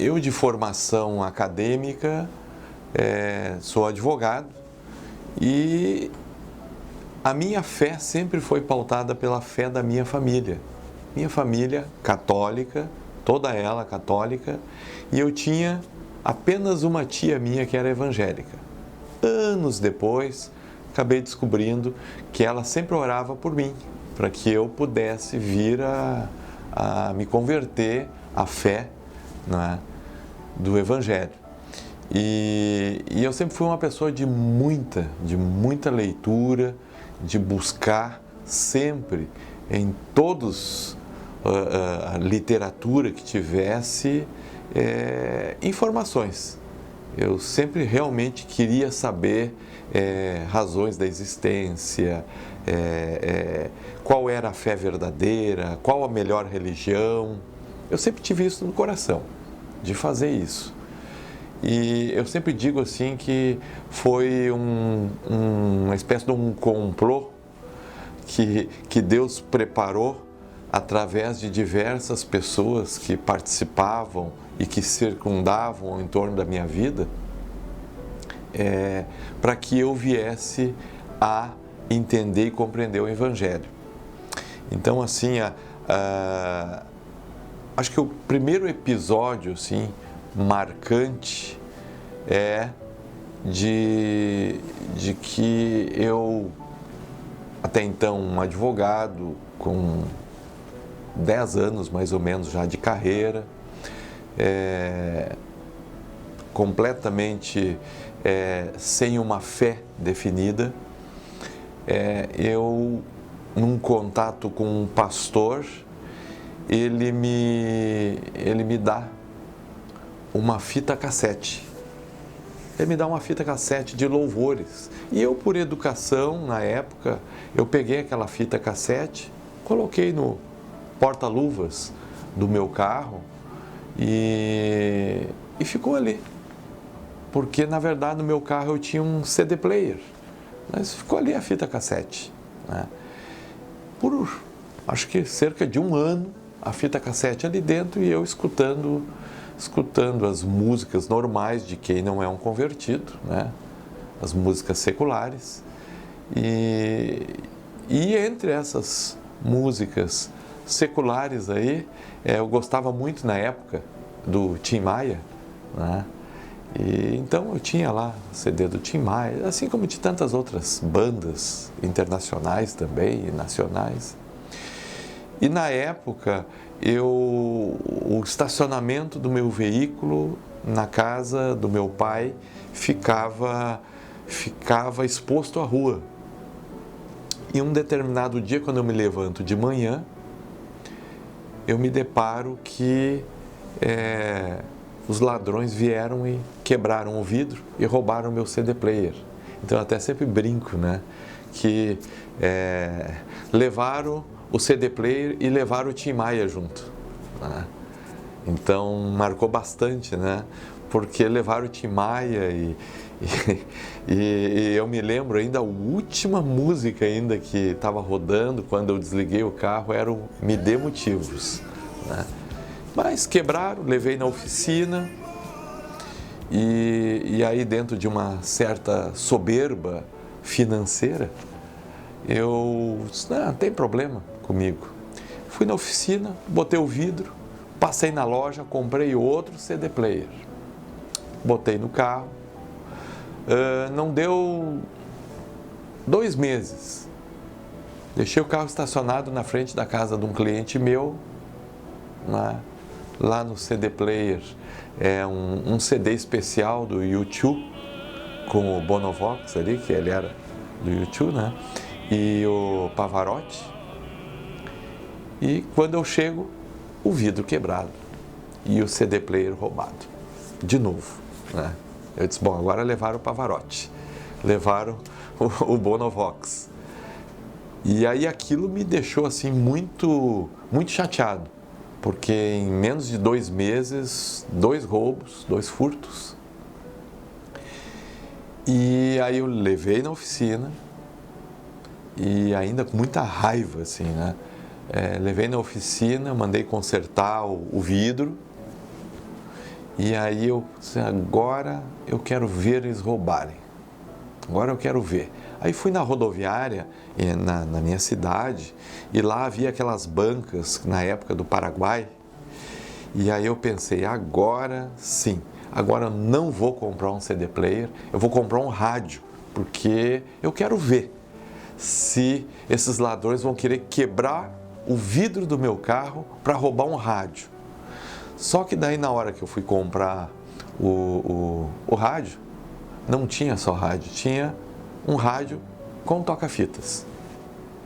eu de formação acadêmica sou advogado e a minha fé sempre foi pautada pela fé da minha família. Minha família católica, toda ela católica, e eu tinha apenas uma tia minha que era evangélica. Anos depois, acabei descobrindo que ela sempre orava por mim, para que eu pudesse vir a me converter à fé, né, do Evangelho. E eu sempre fui uma pessoa de muita leitura, de buscar sempre em todos a literatura que tivesse informações. Eu sempre realmente queria saber razões da existência, qual era a fé verdadeira, qual a melhor religião. Eu sempre tive isso no coração, de fazer isso. E eu sempre digo assim que foi uma espécie de um complô que Deus preparou através de diversas pessoas que participavam e que circundavam em torno da minha vida, para que eu viesse a entender e compreender o Evangelho. Então, assim, acho que o primeiro episódio, assim, marcante é de que eu, até então um advogado com 10 anos mais ou menos já de carreira, completamente sem uma fé definida, eu, num contato com um pastor, ele me dá uma fita cassete. Ele me dá uma fita cassete de louvores. E eu, por educação, na época, eu peguei aquela fita cassete, coloquei no porta-luvas do meu carro e ficou ali. Porque, na verdade, no meu carro eu tinha um CD player. Mas ficou ali a fita cassete, né? Por, acho que cerca de um ano, a fita cassete ali dentro e eu escutando as músicas normais de quem não é um convertido, né? As músicas seculares. E entre essas músicas seculares aí, eu gostava muito na época do Tim Maia, né? E então eu tinha lá o CD do Tim Maia, assim como de tantas outras bandas internacionais também e nacionais. E na época, o estacionamento do meu veículo na casa do meu pai ficava exposto à rua. E um determinado dia, quando eu me levanto de manhã, eu me deparo que os ladrões vieram e quebraram o vidro e roubaram o meu CD player. Então eu até sempre brinco, né, que levaram o CD player e levaram o Tim Maia junto, né? Então marcou bastante, né? Porque levaram o Tim Maia e eu me lembro ainda, a última música ainda que estava rodando quando eu desliguei o carro era o Me Dê Motivos, né? Mas quebraram, levei na oficina e aí, dentro de uma certa soberba financeira, eu disse, não tem problema comigo. Fui na oficina, botei o vidro, passei na loja, comprei outro CD player, botei no carro. Não deu 2 meses, deixei o carro estacionado na frente da casa de um cliente meu, né? Lá no CD player um CD especial do U2 com o Bonovox ali, que ele era do U2, né? E o Pavarotti. E quando eu chego, o vidro quebrado e o CD player roubado de novo, né? Eu disse, bom, agora levaram o Pavarotti, levaram o Bonovox. E aí aquilo me deixou assim muito chateado, porque em menos de 2 meses, 2 roubos, 2 furtos. E aí eu levei na oficina e ainda com muita raiva, assim, né? Levei na oficina, mandei consertar o vidro E aí eu disse, agora eu quero ver eles roubarem. Agora eu quero ver. Aí fui na rodoviária, na minha cidade, e lá havia aquelas bancas na época do Paraguai. E aí eu pensei, agora sim, agora eu não vou comprar um CD player, eu vou comprar um rádio, porque eu quero ver se esses ladrões vão querer quebrar o vidro do meu carro para roubar um rádio. Só que daí na hora que eu fui comprar o rádio, não tinha só rádio, tinha um rádio com toca-fitas.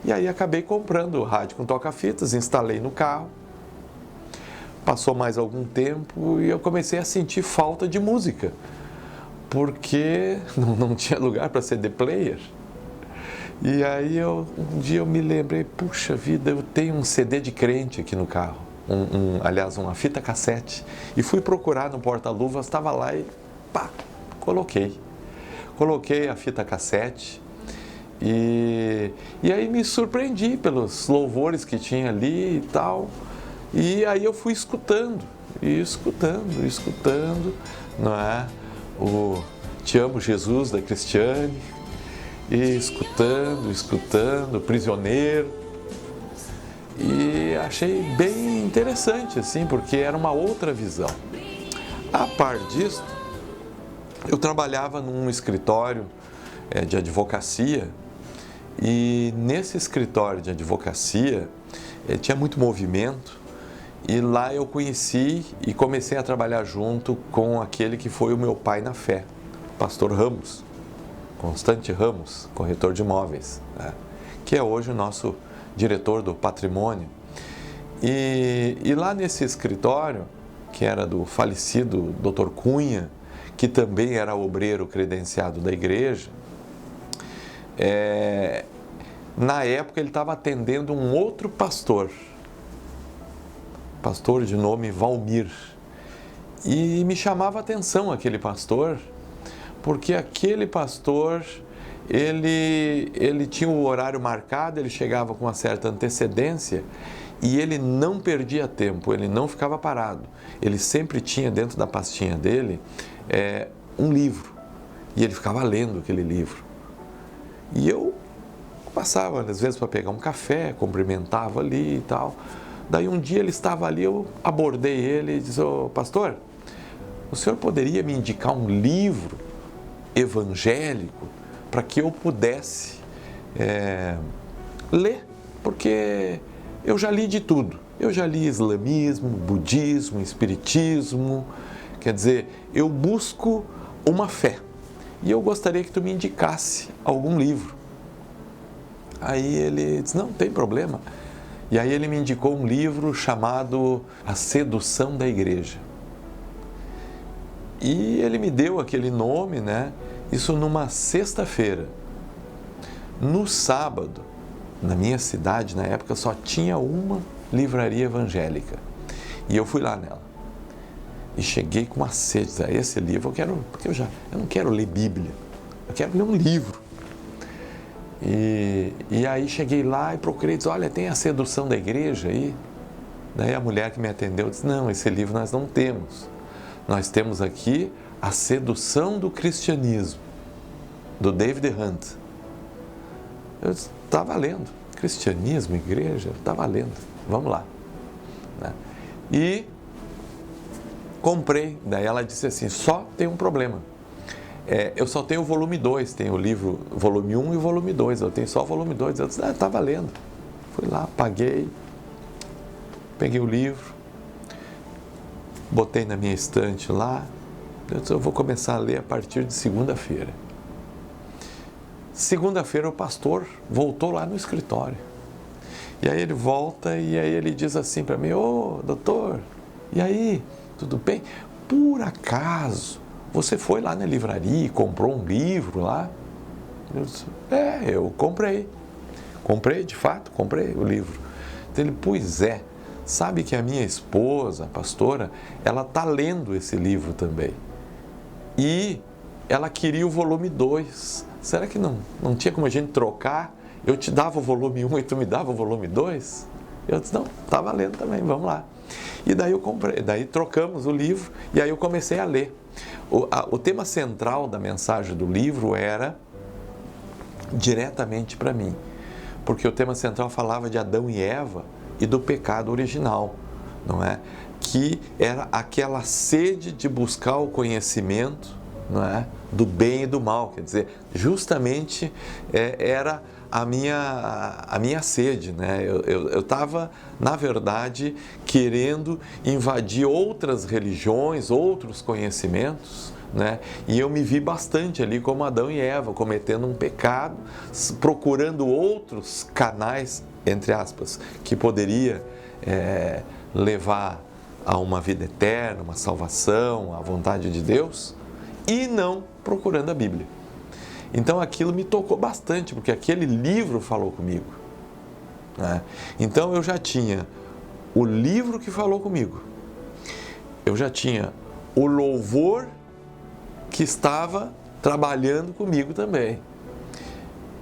E aí acabei comprando o rádio com toca-fitas, instalei no carro. Passou mais algum tempo e eu comecei a sentir falta de música, porque não tinha lugar para CD player. E aí um dia eu me lembrei, puxa vida, eu tenho um CD de crente aqui no carro, aliás, uma fita cassete, e fui procurar no porta-luvas, estava lá e pá, coloquei a fita cassete e aí me surpreendi pelos louvores que tinha ali e tal, e aí eu fui escutando, não é? O Te Amo Jesus da Cristiane, e escutando, Prisioneiro, e achei bem interessante, assim, porque era uma outra visão. A par disso, eu trabalhava num escritório de advocacia, e nesse escritório de advocacia tinha muito movimento, e lá eu conheci e comecei a trabalhar junto com aquele que foi o meu pai na fé, pastor Ramos, Constante Ramos, corretor de imóveis, né? Que é hoje o nosso diretor do patrimônio. E lá nesse escritório, que era do falecido Dr. Cunha, que também era obreiro credenciado da igreja, na época ele estava atendendo um outro pastor de nome Valmir. E me chamava a atenção aquele pastor, porque aquele pastor, ele tinha o horário marcado, ele chegava com uma certa antecedência e ele não perdia tempo, ele não ficava parado. Ele sempre tinha dentro da pastinha dele um livro, e ele ficava lendo aquele livro. E eu passava às vezes para pegar um café, cumprimentava ali e tal. Daí um dia ele estava ali, eu abordei ele e disse, ô pastor, o senhor poderia me indicar um livro evangélico para que eu pudesse ler? Porque eu já li de tudo. Eu já li islamismo, budismo, espiritismo, quer dizer, eu busco uma fé. E eu gostaria que tu me indicasse algum livro. Aí ele disse, não tem problema. E aí ele me indicou um livro chamado A Sedução da Igreja. E ele me deu aquele nome, né? Isso numa sexta-feira. No sábado, na minha cidade, na época, só tinha uma livraria evangélica. E eu fui lá nela. E cheguei com uma sede. Esse livro eu quero, porque eu não quero ler Bíblia. Eu quero ler um livro. E aí cheguei lá e procurei, disse, olha, tem A Sedução da Igreja aí? Daí a mulher que me atendeu disse, não, esse livro nós não temos. Nós temos aqui A Sedução do Cristianismo, do David Hunt. Eu disse, tá valendo. Cristianismo, igreja, tá valendo. Vamos lá. Né? E comprei. Daí ela disse assim, só tem um problema. Eu só tenho o volume 2, tem o livro volume 1 e o volume 2. Eu tenho só o volume 2. Eu disse, tá valendo. Fui lá, paguei, peguei o livro, botei na minha estante lá. Eu disse, eu vou começar a ler a partir de segunda-feira. Segunda-feira o pastor voltou lá no escritório. E aí ele volta e aí ele diz assim para mim, ô doutor, e aí, tudo bem? Por acaso, você foi lá na livraria e comprou um livro lá? Eu disse, eu comprei. Comprei, de fato, comprei o livro. Então ele, pois é, sabe que a minha esposa, a pastora, ela está lendo esse livro também. E ela queria o volume 2. Será que não tinha como a gente trocar? Eu te dava o volume 1 e tu me dava o volume 2? Eu disse, não, tá valendo também, vamos lá. E daí eu comprei, daí trocamos o livro e aí eu comecei a ler. O tema central da mensagem do livro era diretamente para mim, porque o tema central falava de Adão e Eva e do pecado original, não é? Que era aquela sede de buscar o conhecimento, não é? Do bem e do mal, quer dizer, justamente era a minha sede, né? Eu estava, na verdade, querendo invadir outras religiões, outros conhecimentos, né? E eu me vi bastante ali como Adão e Eva, cometendo um pecado, procurando outros canais, entre aspas, que poderia levar a uma vida eterna, uma salvação, a vontade de Deus, e não procurando a Bíblia. Então aquilo me tocou bastante, porque aquele livro falou comigo, né? Então eu já tinha o livro que falou comigo, eu já tinha o louvor que estava trabalhando comigo também.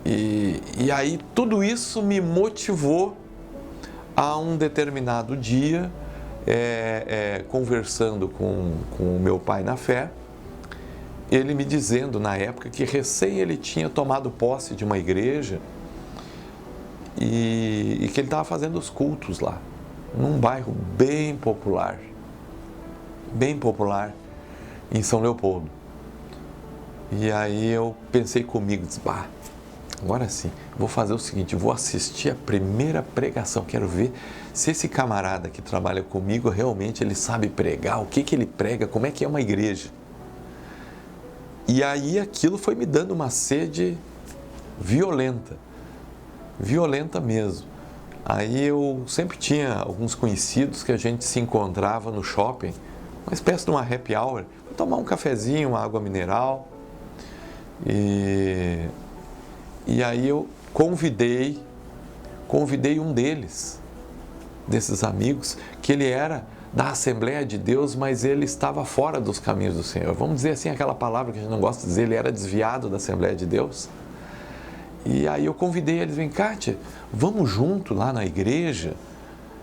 E aí tudo isso me motivou a um determinado dia, conversando com o meu pai na fé, ele me dizendo na época que recém ele tinha tomado posse de uma igreja e que ele estava fazendo os cultos lá, num bairro bem popular em São Leopoldo. E aí eu pensei comigo, disse, bah, agora sim, vou fazer o seguinte, vou assistir a primeira pregação, quero ver se esse camarada que trabalha comigo realmente ele sabe pregar, o que ele prega, como é que é uma igreja. E aí aquilo foi me dando uma sede violenta mesmo. Aí eu sempre tinha alguns conhecidos que a gente se encontrava no shopping, uma espécie de uma happy hour, para tomar um cafezinho, uma água mineral. E aí eu convidei um desses amigos, que ele era da Assembleia de Deus, mas ele estava fora dos caminhos do Senhor. Vamos dizer assim, aquela palavra que a gente não gosta de dizer, ele era desviado da Assembleia de Deus. E aí eu convidei eles, vem cá, tia, vamos junto lá na igreja,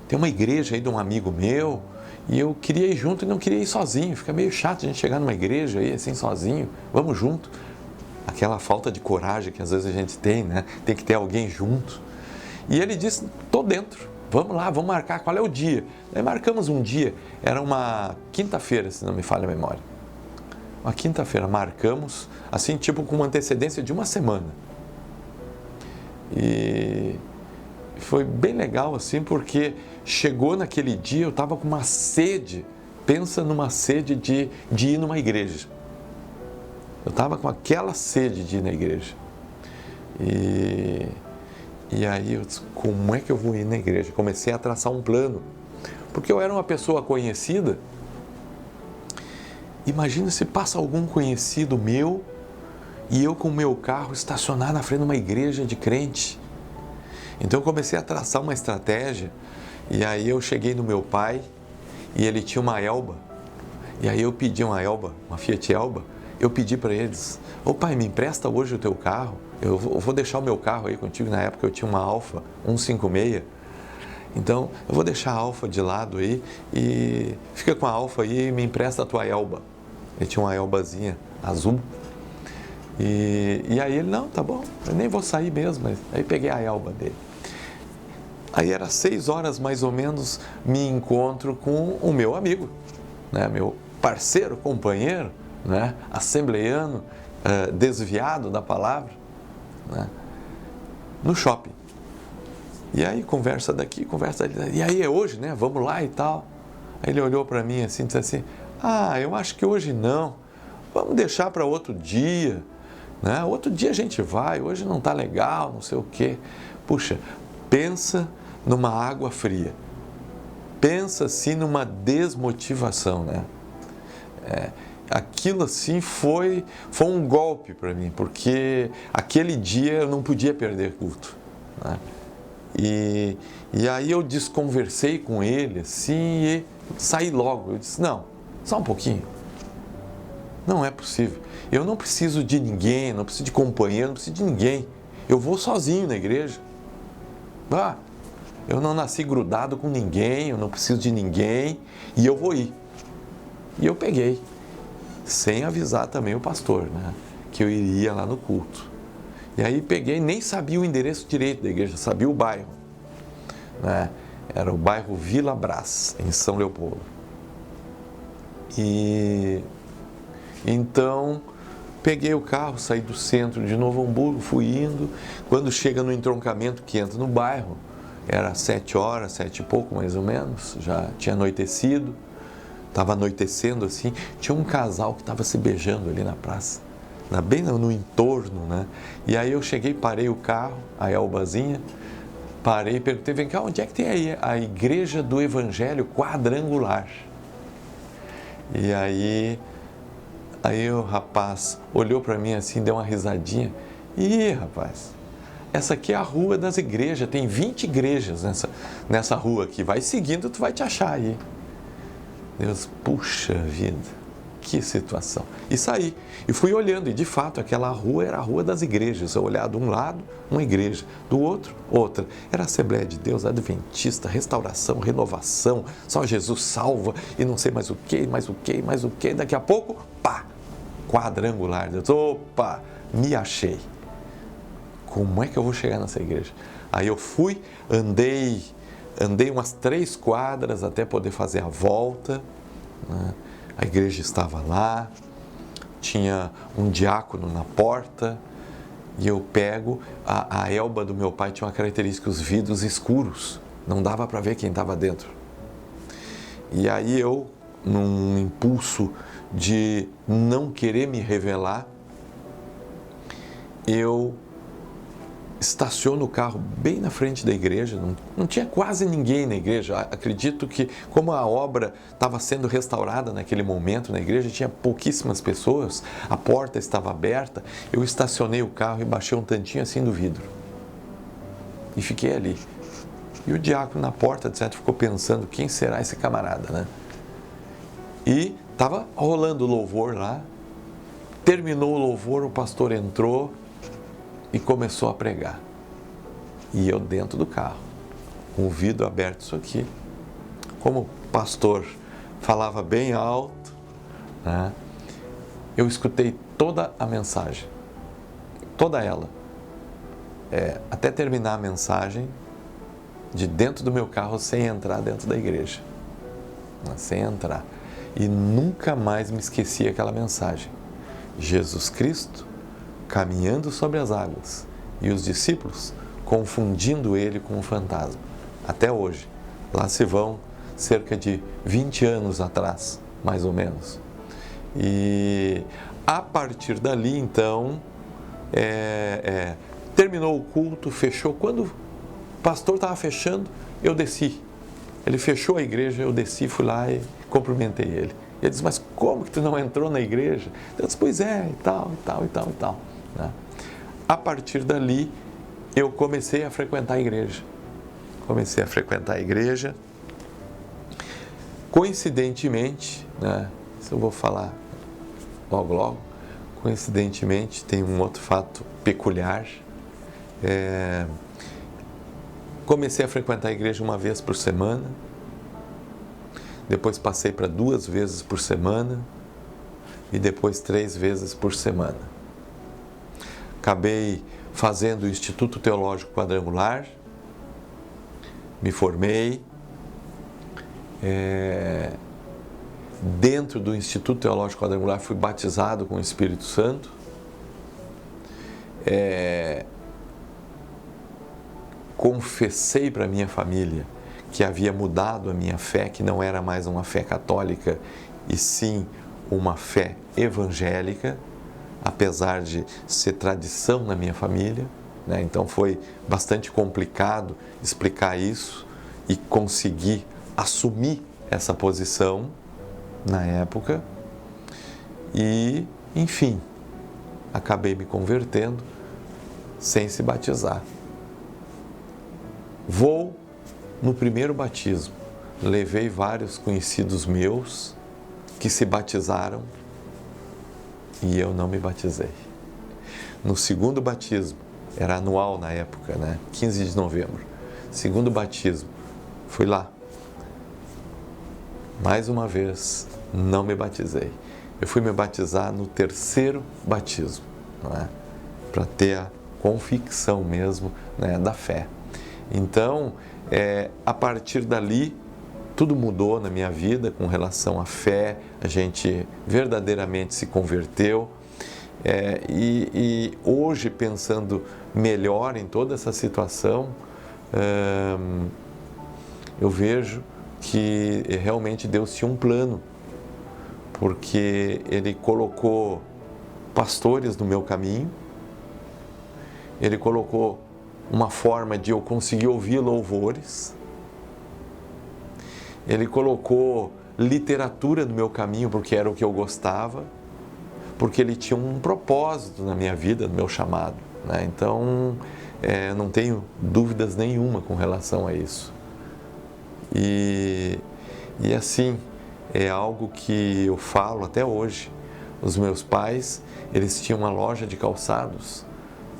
tem uma igreja aí de um amigo meu, e eu queria ir junto e não queria ir sozinho, fica meio chato a gente chegar numa igreja aí assim sozinho, vamos junto. Aquela falta de coragem que às vezes a gente tem, né? Tem que ter alguém junto. E ele disse, tô dentro. Vamos lá, vamos marcar, qual é o dia? Aí marcamos um dia, era uma quinta-feira, se não me falha a memória. Uma quinta-feira, marcamos, assim, tipo com uma antecedência de uma semana. E foi bem legal, assim, porque chegou naquele dia, eu estava com uma sede, pensa numa sede de ir numa igreja. Eu estava com aquela sede de ir na igreja. E aí eu disse, como é que eu vou ir na igreja? Comecei a traçar um plano, porque eu era uma pessoa conhecida. Imagina se passa algum conhecido meu e eu com o meu carro estacionar na frente de uma igreja de crente. Então eu comecei a traçar uma estratégia e aí eu cheguei no meu pai e ele tinha uma Elba. E aí eu pedi uma Elba, uma Fiat Elba, eu pedi para eles, ô pai, me empresta hoje o teu carro? Eu vou deixar o meu carro aí contigo. Na época eu tinha uma Alfa 156, então eu vou deixar a Alfa de lado aí e fica com a Alfa aí e me empresta a tua Elba. Ele tinha uma Elbazinha azul. E aí ele, não, tá bom, eu nem vou sair mesmo. Mas aí peguei a Elba dele. Aí era 6 horas mais ou menos, me encontro com o meu amigo, né, meu parceiro, companheiro, né, assembleiano, desviado da palavra, né, no shopping. E aí conversa daqui, conversa ali, e aí é hoje, né, vamos lá e tal. Aí ele olhou para mim assim, disse assim, eu acho que hoje não, vamos deixar para outro dia, né, outro dia a gente vai, hoje não tá legal, não sei o quê. Puxa, pensa numa água fria, pensa assim numa desmotivação, né? Aquilo assim foi um golpe para mim, porque aquele dia eu não podia perder culto, né? E aí eu desconversei com ele assim e saí logo. Eu disse, não, só um pouquinho, não é possível, eu não preciso de ninguém, não preciso de companheiro, não preciso de ninguém, eu vou sozinho na igreja. Eu não nasci grudado com ninguém, eu não preciso de ninguém e eu vou ir. E eu peguei, sem avisar também o pastor, né, que eu iria lá no culto. E aí peguei, nem sabia o endereço direito da igreja, sabia o bairro, né? Era o bairro Vila Brás, em São Leopoldo. E então peguei o carro, saí do centro de Novo Hamburgo, fui indo. Quando chega no entroncamento que entra no bairro, era 7 horas, 7 e pouco mais ou menos, já tinha anoitecido, estava anoitecendo assim, tinha um casal que estava se beijando ali na praça, bem no entorno, né? E aí eu cheguei, parei o carro, a Elbazinha, parei e perguntei, vem cá, onde é que tem aí a Igreja do Evangelho Quadrangular? E aí o rapaz olhou para mim assim, deu uma risadinha. Ih, rapaz, essa aqui é a rua das igrejas, tem 20 igrejas nessa rua aqui, vai seguindo, tu vai te achar aí. Deus, puxa vida, que situação. E saí, e fui olhando, e de fato aquela rua era a rua das igrejas. Eu olhava de um lado, uma igreja, do outro, outra. Era a Assembleia de Deus, Adventista, Restauração, Renovação, Só Jesus Salva, e não sei mais o que, mais o que, mais o que. Daqui a pouco, pá, Quadrangular. Deus, opa, me achei. Como é que eu vou chegar nessa igreja? Aí eu fui, andei umas 3 quadras até poder fazer a volta, né? A igreja estava lá, tinha um diácono na porta, e eu pego, a Elba do meu pai tinha uma característica, os vidros escuros, não dava para ver quem estava dentro. E aí eu, num impulso de não querer me revelar, eu estaciono o carro bem na frente da igreja, não tinha quase ninguém na igreja. Acredito que, como a obra estava sendo restaurada naquele momento na igreja, tinha pouquíssimas pessoas, a porta estava aberta, eu estacionei o carro e baixei um tantinho assim do vidro. E fiquei ali. E o diácono na porta, de certo, ficou pensando, quem será esse camarada, né? E estava rolando o louvor lá, terminou o louvor, o pastor entrou e começou a pregar. E eu dentro do carro, com o vidro aberto, isso aqui. Como o pastor falava bem alto, né, eu escutei toda a mensagem, toda ela. Até terminar a mensagem, de dentro do meu carro, sem entrar dentro da igreja. Né, sem entrar. E nunca mais me esqueci aquela mensagem. Jesus Cristo caminhando sobre as águas, e os discípulos confundindo ele com um fantasma. Até hoje, lá se vão cerca de 20 anos atrás, mais ou menos. E a partir dali, então, terminou o culto, fechou. Quando o pastor estava fechando, eu desci. Ele fechou a igreja, eu desci, fui lá e cumprimentei ele. Ele disse, mas como que tu não entrou na igreja? Eu disse, pois é, e tal, e tal, e tal, e tal. Né? A partir dali, eu comecei a frequentar a igreja. Coincidentemente, né, isso eu vou falar logo, coincidentemente, tem um outro fato peculiar. Comecei a frequentar a igreja uma vez por semana, depois passei para 2 vezes por semana e depois 3 vezes por semana. Acabei fazendo o Instituto Teológico Quadrangular, me formei. Dentro do Instituto Teológico Quadrangular fui batizado com o Espírito Santo. Confessei para a minha família que havia mudado a minha fé, que não era mais uma fé católica, e sim uma fé evangélica, apesar de ser tradição na minha família, né? Então foi bastante complicado explicar isso e conseguir assumir essa posição na época. E, enfim, acabei me convertendo sem se batizar. Vou no primeiro batismo, levei vários conhecidos meus que se batizaram e eu não me batizei. No segundo batismo, era anual na época, né? 15 de novembro. segundo batismo, fui lá. Mais uma vez, não me batizei. Eu fui me batizar no terceiro batismo, não é? Para ter a convicção mesmo, né, da fé. Então, a partir dali, tudo mudou na minha vida com relação à fé, a gente verdadeiramente se converteu. E hoje, pensando melhor em toda essa situação, eu vejo que realmente Deus tinha um plano, porque Ele colocou pastores no meu caminho, Ele colocou uma forma de eu conseguir ouvir louvores, Ele colocou literatura no meu caminho, porque era o que eu gostava, porque Ele tinha um propósito na minha vida, no meu chamado, né? Então, não tenho dúvidas nenhuma com relação a isso. E assim, é algo que eu falo até hoje. Os meus pais, eles tinham uma loja de calçados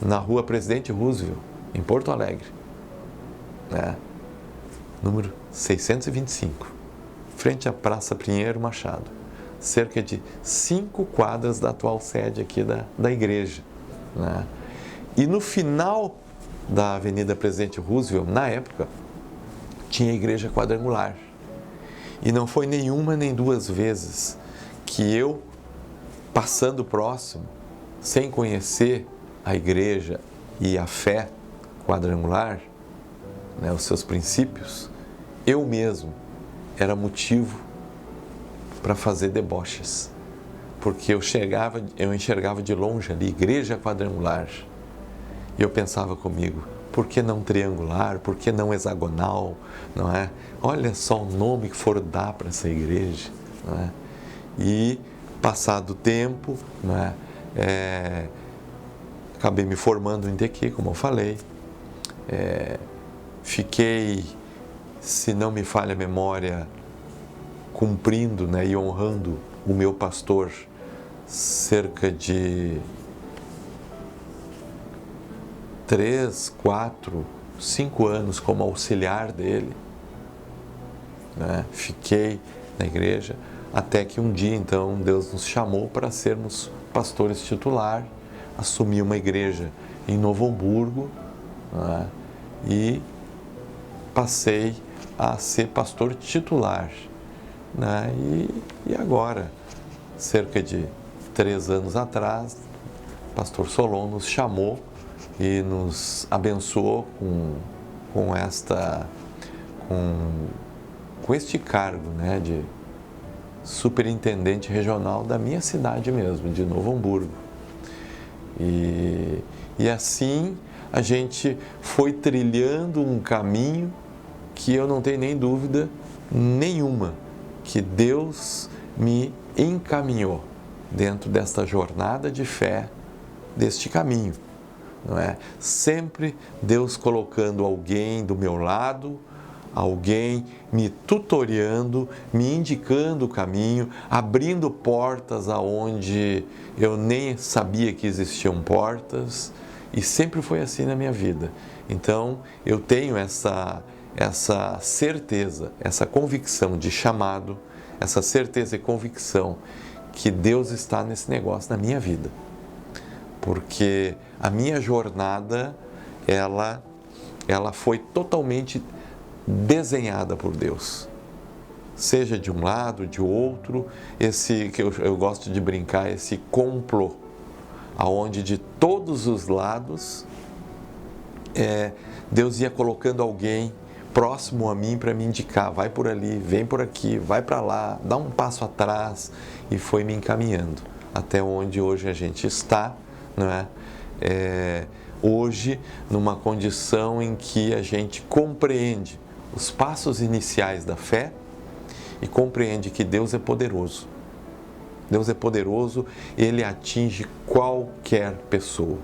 na rua Presidente Roosevelt, em Porto Alegre, né? Número 625, frente à Praça Pinheiro Machado, cerca de 5 quadras da atual sede aqui da igreja, né? E no final da Avenida Presidente Roosevelt, na época, tinha a igreja quadrangular. E não foi nenhuma nem duas vezes que eu, passando próximo, sem conhecer a igreja e a fé quadrangular, né, os seus princípios, eu mesmo era motivo para fazer deboches. Porque eu enxergava de longe ali, igreja quadrangular, e eu pensava comigo, por que não triangular? Por que não hexagonal? Não é? Olha só o nome que foram dar para essa igreja. Não é? E, passado o tempo, não é? Acabei me formando em TQ, como eu falei. Fiquei, se não me falha a memória, cumprindo, né, e honrando o meu pastor cerca de 3, 4, 5 anos como auxiliar dele, né? Fiquei na igreja até que um dia, então, Deus nos chamou para sermos pastores titular, assumi uma igreja em Novo Hamburgo, né? E passei a ser pastor titular, né? E agora, cerca de 3 anos atrás, o pastor Solon nos chamou e nos abençoou com este cargo, né, de superintendente regional da minha cidade mesmo, de Novo Hamburgo. E assim a gente foi trilhando um caminho que eu não tenho nem dúvida nenhuma que Deus me encaminhou dentro desta jornada de fé, deste caminho. Não é? Sempre Deus colocando alguém do meu lado, alguém me tutoriando, me indicando o caminho, abrindo portas aonde eu nem sabia que existiam portas, e sempre foi assim na minha vida. Então, eu tenho essa certeza, essa convicção de chamado, essa certeza e convicção que Deus está nesse negócio na minha vida. Porque a minha jornada, ela foi totalmente desenhada por Deus. Seja de um lado, de outro, esse que eu gosto de brincar, esse complô, aonde de todos os lados, Deus ia colocando alguém próximo a mim para me indicar, vai por ali, vem por aqui, vai para lá, dá um passo atrás, e foi me encaminhando até onde hoje a gente está, não é? Hoje, numa condição em que a gente compreende os passos iniciais da fé e compreende que Deus é poderoso. Deus é poderoso, Ele atinge qualquer pessoa.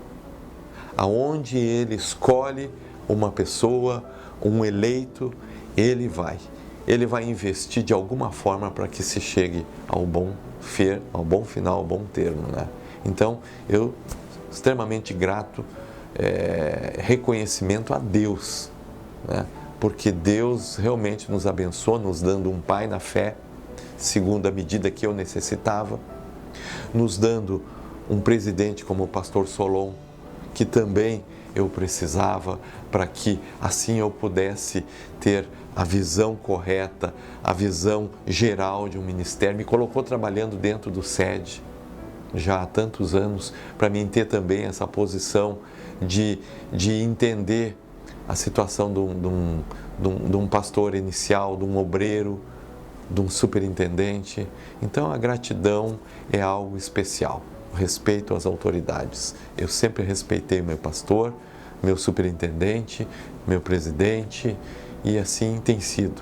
Aonde Ele escolhe uma pessoa, um eleito, Ele vai investir de alguma forma para que se chegue ao bom final, ao bom termo, né? Então, eu extremamente grato, reconhecimento a Deus, né? porque Deus realmente nos abençoou, nos dando um pai na fé, segundo a medida que eu necessitava, nos dando um presidente como o pastor Solon, que também eu precisava para que assim eu pudesse ter a visão correta, a visão geral de um ministério. Me colocou trabalhando dentro do SED já há tantos anos, para mim ter também essa posição de entender a situação de um pastor inicial, de um obreiro, de um superintendente. Então a gratidão é algo especial. O respeito às autoridades. Eu sempre respeitei meu pastor, meu superintendente, meu presidente, e assim tem sido,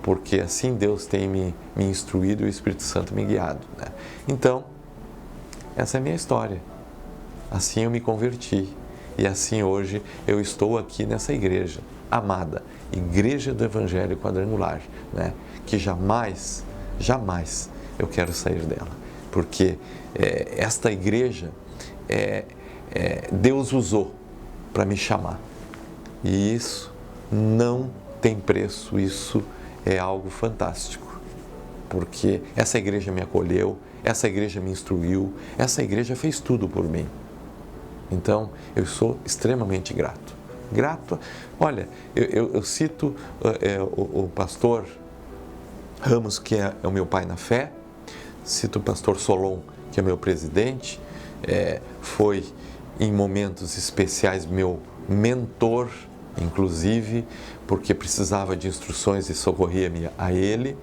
porque assim Deus tem me instruído e o Espírito Santo me guiado, né? Então, essa é a minha história. Assim eu me converti e assim hoje eu estou aqui nessa igreja amada, Igreja do Evangelho Quadrangular, né? Que jamais eu quero sair dela, porque esta igreja Deus usou para me chamar, e isso não tem preço, isso é algo fantástico, porque essa igreja me acolheu, essa igreja me instruiu, essa igreja fez tudo por mim. Então, eu sou extremamente grato. Grato, olha, eu cito o pastor Ramos, que é o meu pai na fé, cito o pastor Solon, que é meu presidente, foi em momentos especiais meu mentor, inclusive, porque precisava de instruções e socorria-me a ele,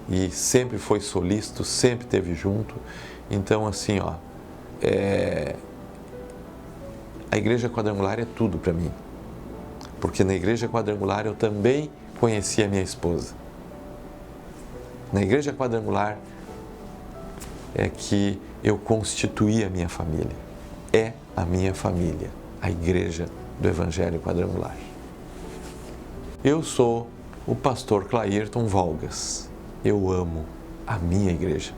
e sempre foi solícito, sempre esteve junto. Então, assim, a Igreja Quadrangular é tudo para mim, porque na Igreja Quadrangular eu também conheci a minha esposa. Na Igreja Quadrangular é que eu constituí a minha família. É a minha família, a Igreja do Evangelho Quadrangular. Eu sou o pastor Clairton Valgas. Eu amo a minha igreja.